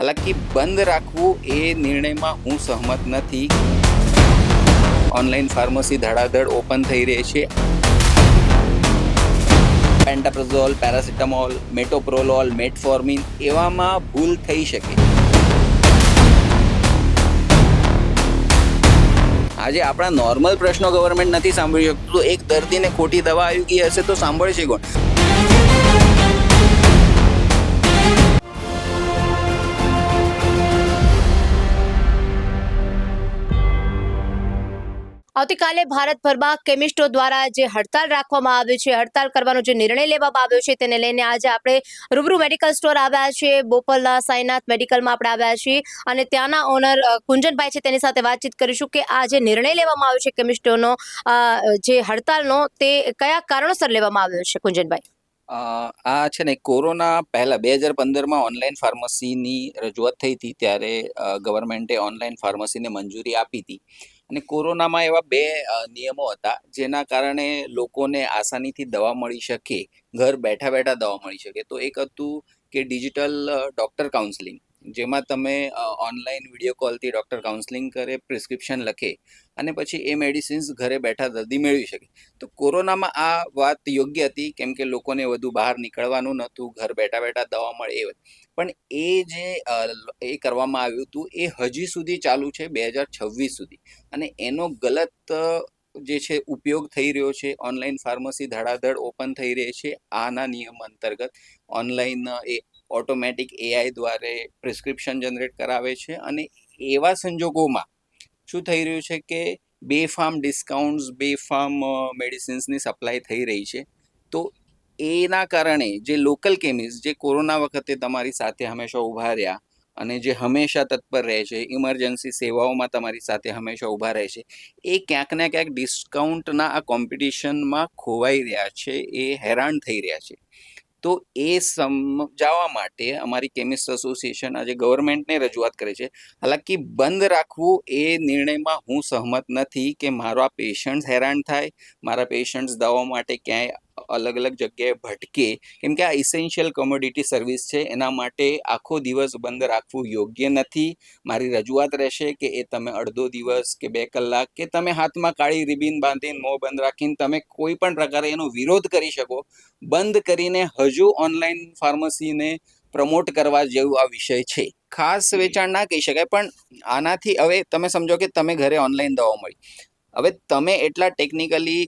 હાલાકી બંધ રાખવું એ નિર્ણયમાં હું સહમત નથી. ઓનલાઈન ફાર્મસી ધડાધડ ઓપન થઈ રહી છે. પેન્ટાપ્રોઝોલ, પેરાસિટામોલ, મેટોપ્રોલોલ, મેટફોર્મિન એવામાં ભૂલ થઈ શકે. આજે આપણા નોર્મલ પ્રશ્નો ગવર્મેન્ટ નથી સાંભળી શકતું, તો એક દર્દીને ખોટી દવા આવી ગઈ હશે તો સાંભળશે કોણ? આવતીકાલે ભારતભરમાં કેમિસ્ટો દ્વારા જે હડતાલ રાખવામાં આવ્યું છે, હડતાલ કરવાનો જે નિર્ણય લેવામાં આવ્યો છે, તેને લઈને આજે આપણે રૂબરૂ મેડિકલ સ્ટોર આવ્યા છીએ. બોપલના સાઈનાથ મેડિકલમાં આપણે આવ્યા છીએ અને ત્યાંના ઓનર કુંજનભાઈ છે, તેની સાથે વાતચીત કરીશું કે આ જે નિર્ણય લેવામાં આવ્યો છે કેમિસ્ટોનો, જે હડતાલનો, તે કયા કારણોસર લેવામાં આવ્યો છે, કુંજનભાઈ? આ છે ને કોરોના પહેલા 2015માં ઓનલાઈન ફાર્મસીની રજૂઆત થઈ હતી, ત્યારે ગવર્મેન્ટે ઓનલાઈન ફાર્મસીને મંજૂરી આપી હતી. અને કોરોનામાં એવા બે નિયમો હતા જેના કારણે લોકોને આસાનીથી દવા મળી શકે, ઘર બેઠા બેઠા દવા મળી શકે. તો એક હતું કે ડિજિટલ ડૉક્ટર કાઉન્સેલિંગ, જેમાં તમે ઓનલાઈન વિડીયો કોલથી ડૉક્ટર કાઉન્સેલિંગ કરે, પ્રિસ્ક્રિપ્શન લખે અને પછી એ મેડિસિન્સ ઘરે બેઠા દર્દી મેળવી શકે. તો કોરોનામાં આ વાત યોગ્ય હતી, કેમ કે લોકોને વધુ બહાર નીકળવાનું નહોતું, ઘર બેઠા બેઠા દવા મળે એ. પણ એ જે એ કરવામાં આવ્યું હતું એ હજી સુધી ચાલુ છે, 2026 સુધી. અને એનો ગલત જે છે ઉપયોગ થઈ રહ્યો છે. ઓનલાઈન ફાર્મસી ધડાધડ ઓપન થઈ રહી છે. આના નિયમ અંતર્ગત ઓનલાઈન એ ઓટોમેટિક એઆઈ દ્વારા પ્રિસ્ક્રિપ્શન જનરેટ કરાવે છે. અને એવા સંજોગોમાં શું થઈ રહ્યું છે કે બેફામ ડિસ્કાઉન્ટ્સ, બેફામ મેડિસિન્સની સપ્લાય થઈ રહી છે. તો એના કારણે જે લોકલ કેમિસ્ટ, જે કોરોના વખતે તમારી સાથે હંમેશા ઊભા રહ્યા અને જે હંમેશા તત્પર રહે છે, ઇમરજન્સી સેવાઓમાં તમારી સાથે હંમેશા ઊભા રહે છે, એ ક્યાંક ને ક્યાંક ડિસ્કાઉન્ટના આ કોમ્પિટિશનમાં ખોવાઈ રહ્યા છે, એ હેરાન થઈ રહ્યા છે. તો એ સમજાવવા માટે અમારી કેમિસ્ટ એસોસિએશન આજે ગવર્મેન્ટને રજૂઆત કરે છે. હાલાકી બંધ રાખવું એ નિર્ણયમાં હું સહમત નથી કે મારા પેશન્ટ્સ હેરાન થાય, મારા પેશન્ટ્સ દવા માટે ક્યાંય અલગ અલગ જગ્યાએ ભટકે, કેમ કે આ ઇસેન્શિયલ કોમોડિટી સર્વિસ છે. એના માટે આખો દિવસ બંધ રાખવું યોગ્ય નથી. મારી રજૂઆત રહેશે કે એ તમે અડધો દિવસ કે 2 કલાક કે તમે હાથમાં કાળી રિબિન બાંધીને મોં બંધ રાખીને તમે કોઈ પણ પ્રકારે એનો વિરોધ કરી શકો. બંધ કરીને હજુ ઓનલાઈન ફાર્મસીને પ્રમોટ કરવા જેવું આ વિષય છે. ખાસ વેચાણ ના કહી શકાય, પણ આનાથી હવે તમે સમજો કે તમે ઘરે ઓનલાઈન દવા મળી. હવે તમે એટલા ટેકનિકલી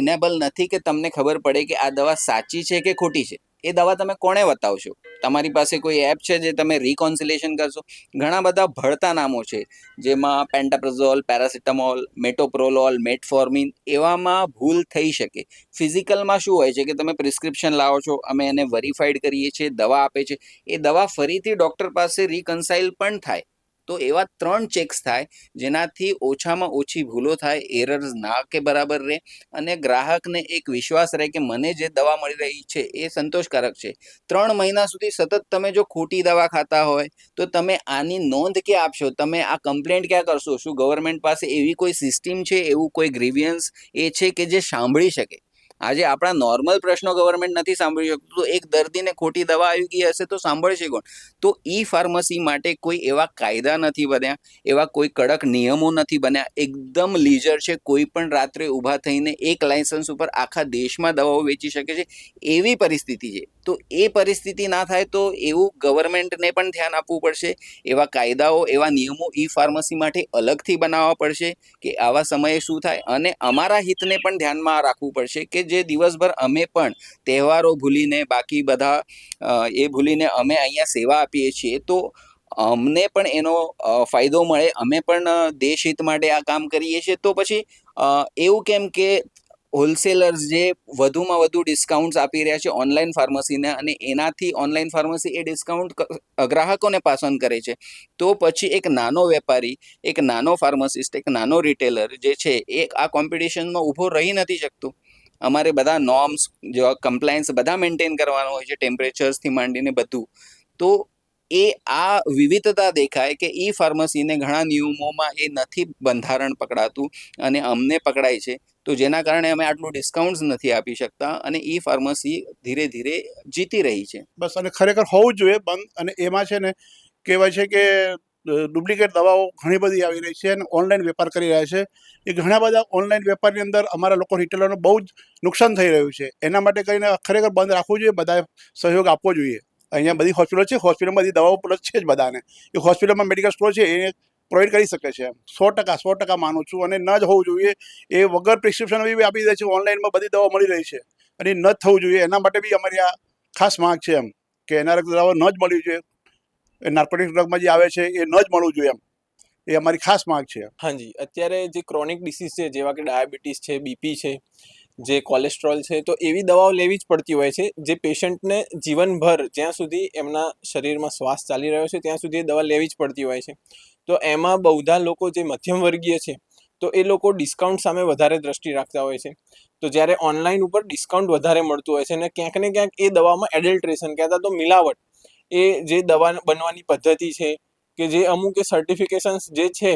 ઇનેબલ નથી કે તમને ખબર પડે કે આ દવા સાચી છે કે ખોટી છે. એ દવા તમે કોણે બતાવશો? તમારી પાસે કોઈ એપ છે જે તમે રિકોન્સિલેશન કરશો? ઘણા બધા ભળતા નામો છે, જેમાં પેન્ટાપ્રોઝોલ, પેરાસિટામોલ, મેટોપ્રોલોલ, મેટફોર્મિન એવામાં ભૂલ થઈ શકે. ફિઝિકલમાં શું હોય છે કે તમે પ્રિસ્ક્રિપ્શન લાવો છો, અમે એને વેરીફાઈડ કરીએ છીએ, દવા આપે છે, એ દવા ફરીથી ડૉક્ટર પાસે રિકન્સાઇલ પણ થાય. તો એવા 3 ચેક્સ થાય જેનાથી ઓછામાં ઓછી ભૂલો થાય, એરર્સ ના કે બરાબર રહે, અને ગ્રાહકને એક વિશ્વાસ રહે કે મને જે દવા મળી રહી છે એ સંતોષકારક છે. 3 મહિના સુધી સતત તમે જો ખોટી દવા ખાતા હોય તો તમે આની નોંધ ક્યાં આપશો? તમે આ કમ્પ્લેન્ટ ક્યાં કરશો? શું ગવર્મેન્ટ પાસે એવી કોઈ સિસ્ટમ છે, એવું કોઈ ગ્રીવિયન્સ એ છે કે જે સાંભળી શકે? આજે આપણા નોર્મલ પ્રશ્નો ગવર્મેન્ટ નથી સાંભળી શકતું, તો એક દર્દીને ખોટી દવા આવી ગઈ હશે તો સાંભળશે કોણ? તો ઈ ફાર્મસી માટે કોઈ એવા કાયદા નથી બન્યા, એવા કોઈ કડક નિયમો નથી બન્યા. એકદમ લીજર છે, કોઈ પણ રાત્રે ઊભા થઈને એક લાયસન્સ ઉપર આખા દેશમાં દવાઓ વેચી શકે છે, એવી પરિસ્થિતિ છે. તો એ પરિસ્થિતિ ના થાય તો એવું ગવર્મેન્ટને પણ ધ્યાન આપવું પડશે. એવા કાયદાઓ, એવા નિયમો ઈ ફાર્મસી માટે અલગથી બનાવવા પડશે કે આવા સમયે શું થાય. અને અમારા હિતને પણ ધ્યાનમાં રાખવું પડશે કે જે દિવસભર અમે પણ તહેવારો ભૂલીને, બાકી બધા એ ભૂલીને અમે અહીંયા સેવા આપીએ છીએ, તો અમને પણ એનો ફાયદો મળે, અમે પણ દેશ હિત માટે આ કામ કરીએ છીએ. તો પછી એવું કેમ કે હોલસેલર્સ જે વધુમાં વધુ ડિસ્કાઉન્ટ્સ આપી રહ્યા છે ઓનલાઈન ફાર્મસીને, અને એનાથી ઓનલાઈન ફાર્મસી એ ડિસ્કાઉન્ટ ગ્રાહકોને પાસ ઓન કરે છે, તો પછી એક નાનો વેપારી, એક નાનો ફાર્માસિસ્ટ, એક નાનો રિટેલર જે છે એ આ કોમ્પિટિશનમાં ઊભો રહી નથી શકતો. અમારે બધા નોર્મ્સ, જેવા કમ્પ્લાયન્સ બધા મેન્ટેન કરવાનું હોય છે, ટેમ્પરેચર્સથી માંડીને બધું. તો એ આ વિવિધતા દેખાય કે ઈ ફાર્મસીને ઘણા નિયમોમાં એ નથી બંધારણ પકડાતું અને અમને પકડાય છે. તો જેના કારણે અમે આટલું ડિસ્કાઉન્ટ્સ નથી આપી શકતા અને ઈ ફાર્મસી ધીરે ધીરે જીતી રહી છે. બસ, અને ખરેખર હોવું જોઈએ બંધ. અને એમાં છે ને કહેવાય છે કે ડુપ્લિકેટ દવાઓ ઘણી બધી આવી રહી છે અને ઓનલાઈન વેપાર કરી રહ્યા છે. એ ઘણા બધા ઓનલાઈન વેપારની અંદર અમારા લોકો રિટેલરને બહુ જ નુકસાન થઈ રહ્યું છે. એના માટે કરીને ખરેખર બંધ રાખવું જોઈએ, બધાએ સહયોગ આપવો જોઈએ. અહીંયા બધી હોસ્પિટલ છે, હોસ્પિટલમાં બધી દવાઓ પ્લસ છે જ બધાને. એ હોસ્પિટલમાં મેડિકલ સ્ટોર છે એ પ્રોવાઈડ કરી શકે છે. 100% માનું છું. અને ન જ હોવું જોઈએ. એ વગર પ્રિસ્ક્રિપ્શન બી આપી દે છે. ઓનલાઈનમાં બધી દવાઓ મળી રહી છે અને એ ન જ થવું જોઈએ. એના માટે બી અમારી આ ખાસ માંગ છે એમ કે એના દવાઓ ન જ મળવી જોઈએ. એ નાર્કોટિક ડ્રગમાં જે આવે છે એ ન જ મળવું જોઈએ એમ. એ અમારી ખાસ માંગ છે. હાજી, અત્યારે જે ક્રોનિક ડિસીઝ છે, જેવા કે ડાયાબિટીસ છે, બીપી છે, જે કોલેસ્ટ્રોલ છે, તો એવી દવાઓ લેવી જ પડતી હોય છે જે પેશન્ટને જીવનભર, જ્યાં સુધી એમના શરીરમાં શ્વાસ ચાલી રહ્યો છે ત્યાં સુધી એ દવા લેવી જ પડતી હોય છે. તો એમાં બહુધા લોકો જે મધ્યમ વર્ગીય છે, તો એ લોકો ડિસ્કાઉન્ટ સામે વધારે દ્રષ્ટિ રાખતા હોય છે. તો જ્યારે ઓનલાઈન ઉપર ડિસ્કાઉન્ટ વધારે મળતું હોય છે અને ક્યાંક ને ક્યાંક એ દવામાં એડલ્ટ્રેશન, કહેતા તો મિલાવટ, એ જે દવા બનવાની પદ્ધતિ છે કે જે અમુક સર્ટિફિકેશન્સ જે છે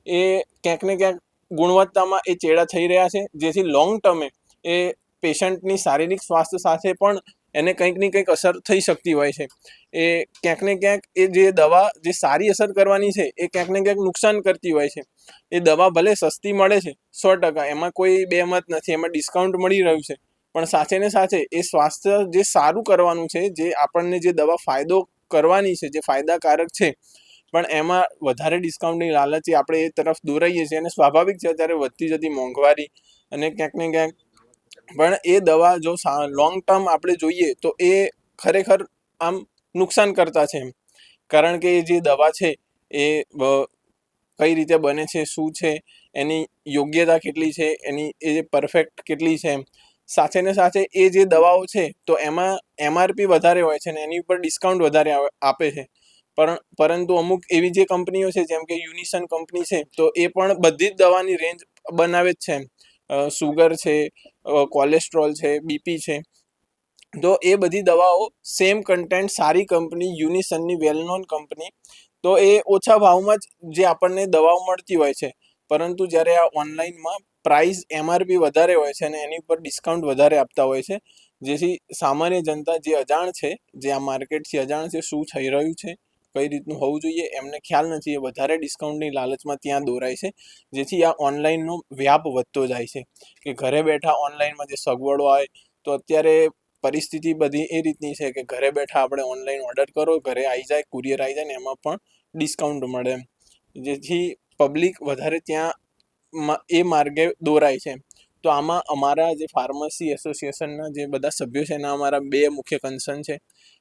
એ ક્યાંક ને ક્યાંક ગુણવત્તામાં એ ચેડા થઈ રહ્યા છે, જેથી લોંગ ટર્મે એ પેશન્ટની શારીરિક સ્વાસ્થ્ય સાથે પણ એને કંઈક ને કંઈક અસર થઈ શકતી હોય છે. એ ક્યાંક ને ક્યાંક એ જે દવા જે સારી અસર કરવાની છે એ ક્યાંક ને ક્યાંક નુકસાન કરતી હોય છે. એ દવા ભલે સસ્તી મળે છે 100%, એમાં કોઈ બેમત નથી, એમાં ડિસ્કાઉન્ટ મળી રહ્યું છે, પણ સાથે ને સાથે એ સ્વાસ્થ્ય જે સારું કરવાનું છે, જે આપણને જે દવા ફાયદો કરવાની છે, જે ફાયદાકારક છે, પણ એમાં વધારે ડિસ્કાઉન્ટની લાલચી આપણે એ તરફ દોરાઈએ છીએ. અને સ્વાભાવિક છે અત્યારે વધતી જતી મોંઘવારી અને ક્યાંક ને ક્યાંક પણ એ દવા જો લોંગ ટર્મ આપણે જોઈએ તો એ ખરેખર આમ નુકસાન કરતા છે એમ. કારણ કે એ જે દવા છે એ કઈ રીતે બને છે, શું છે, એની યોગ્યતા કેટલી છે, એની એ પરફેક્ટ કેટલી છે એમ. સાથે ને સાથે એ જે દવાઓ છે તો એમાં MRP વધારે હોય છે ને એની ઉપર ડિસ્કાઉન્ટ વધારે આપે છે. પરંતુ અમુક એવી જે કંપનીઓ છે, જેમ કે યુનિસન કંપની છે, તો એ પણ બધી જ દવાની રેન્જ બનાવે જ છે એમ. સુગર છે, કોલેસ્ટ્રોલ છે, બીપી છે, તો એ બધી દવાઓ સેમ કન્ટેન્ટ, સારી કંપની, યુનિસનની વેલ નોન કંપની, તો એ ઓછા ભાવમાં જ જે આપણને દવાઓ મળતી હોય છે. પરંતુ જ્યારે આ ઓનલાઈનમાં પ્રાઇસ MRP વધારે હોય છે અને એની ઉપર ડિસ્કાઉન્ટ વધારે આપતા હોય છે, જેથી સામાન્ય જનતા જે અજાણ છે, જે આ માર્કેટથી અજાણ છે, શું થઈ રહ્યું છે, કઈ રીતનું હોવું જોઈએ, એમને ખ્યાલ નથી. એ વધારે ડિસ્કાઉન્ટની લાલચમાં ત્યાં દોરાય છે, જેથી આ ઓનલાઈનનો વ્યાપ વધતો જાય છે. કે ઘરે બેઠા ઓનલાઈનમાં જે સગવડો આવે, તો અત્યારે પરિસ્થિતિ બધી એ રીતની છે કે ઘરે બેઠા આપણે ઓનલાઈન ઓર્ડર કરો, ઘરે આવી જાય, કુરિયર આવી જાય ને એમાં પણ ડિસ્કાઉન્ટ મળે એમ. જેથી પબ્લિક વધારે ત્યાં એ માર્ગે દોરાય છે. તો આમાં અમારા જે ફાર્મસી એસોસિએશનના જે બધા સભ્યો છે એના અમારા બે મુખ્ય કન્સર્ન છે.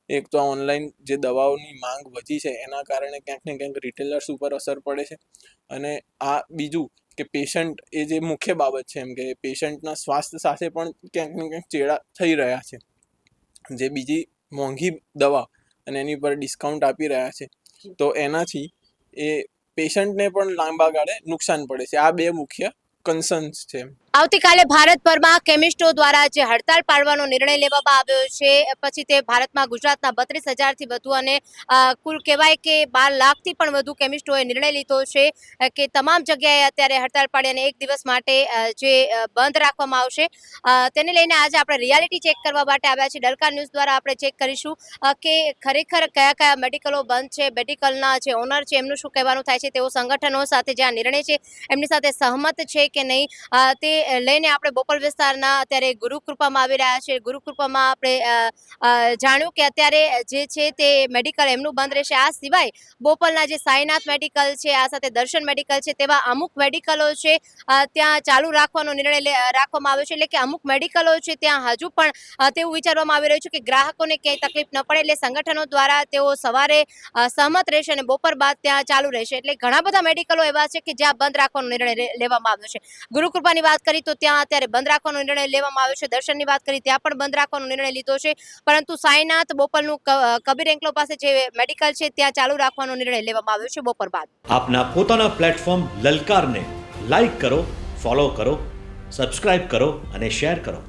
એક તો ઓનલાઈન જે દવાઓની માંગ વધી છે એના કારણે ક્યાંક ને ક્યાંક રિટેલર્સ ઉપર અસર પડે છે, અને આ બીજું કે પેશન્ટ, એ જે મુખ્ય બાબત છે એમ, કે પેશન્ટના સ્વાસ્થ્ય સાથે પણ ક્યાંક ને ક્યાંક ચેડા થઈ રહ્યા છે. જે બીજી મોંઘી દવા અને એની ઉપર ડિસ્કાઉન્ટ આપી રહ્યા છે, તો એનાથી એ પેશન્ટને પણ લાંબા ગાળે નુકસાન પડે છે. આ બે મુખ્ય કન્સર્ન્સ છે. આવતીકાલે ભારતભરમાં કેમિસ્ટો દ્વારા જે હડતાળ પાડવાનો નિર્ણય લેવામાં આવ્યો છે, પછી તે ભારતમાં ગુજરાતના 32,000થી વધુ અને કુલ કહેવાય કે 12 લાખથી પણ વધુ કેમિસ્ટોએ નિર્ણય લીધો છે કે તમામ જગ્યાએ અત્યારે હડતાળ પાડી અને એક દિવસ માટે જે બંધ રાખવામાં આવશે. તેને લઈને આજે આપણે રિયાલિટી ચેક કરવા માટે આવ્યા છીએ. ડલકા ન્યૂઝ દ્વારા આપણે ચેક કરીશું કે ખરેખર કયા કયા મેડિકલો બંધ છે, મેડિકલના જે ઓનર છે એમનું શું કહેવાનું થાય છે, તેઓ સંગઠનો સાથે જે આ નિર્ણય છે એમની સાથે સહમત છે કે નહીં, તે લઈને આપણે બોપલ વિસ્તારના અત્યારે ગુરુકૃપામાં આવી રહ્યા છે. ગુરુકૃપામાં આપણે જાણ્યું કે અત્યારે જે છે તે મેડિકલ એમનું બંધ રહેશે. આ સિવાય બોપલના જે સાઈનાથ મેડિકલ છે, આ સાથે દર્શન મેડિકલ છે, તેવા અમુક મેડિકલો છે ત્યાં ચાલુ રાખવાનો નિર્ણય રાખવામાં આવ્યો છે. એટલે કે અમુક મેડિકલો છે ત્યાં હજુ પણ તેવું વિચારવામાં આવી રહ્યું છે કે ગ્રાહકોને ક્યાંય તકલીફ ન પડે, એટલે સંગઠનો દ્વારા તેઓ સવારે સહમત રહેશે અને બપોર બાદ ત્યાં ચાલુ રહેશે. એટલે ઘણા બધા મેડિકલો એવા છે કે જ્યાં બંધ રાખવાનો નિર્ણય લેવામાં આવ્યો છે. ગુરુકૃપાની વાત કરી તો ત્યાં અત્યારે બંધ રાખવાનો નિર્ણય લેવામાં આવ્યો છે. દર્શનની વાત કરી ત્યાં પણ બંધ રાખવાનો નિર્ણય લીધો છે, પરંતુ સાઈનાથ, બોપલનું કબીર એન્કલો પાસે જે મેડિકલ છે ત્યાં ચાલુ રાખવાનો નિર્ણય લેવામાં આવ્યો છે બપોર બાદ. આપના પોતાના પ્લેટફોર્મ લલકારને લાઈક કરો, ફોલો કરો, સબસ્ક્રાઇબ કરો અને શેર કરો.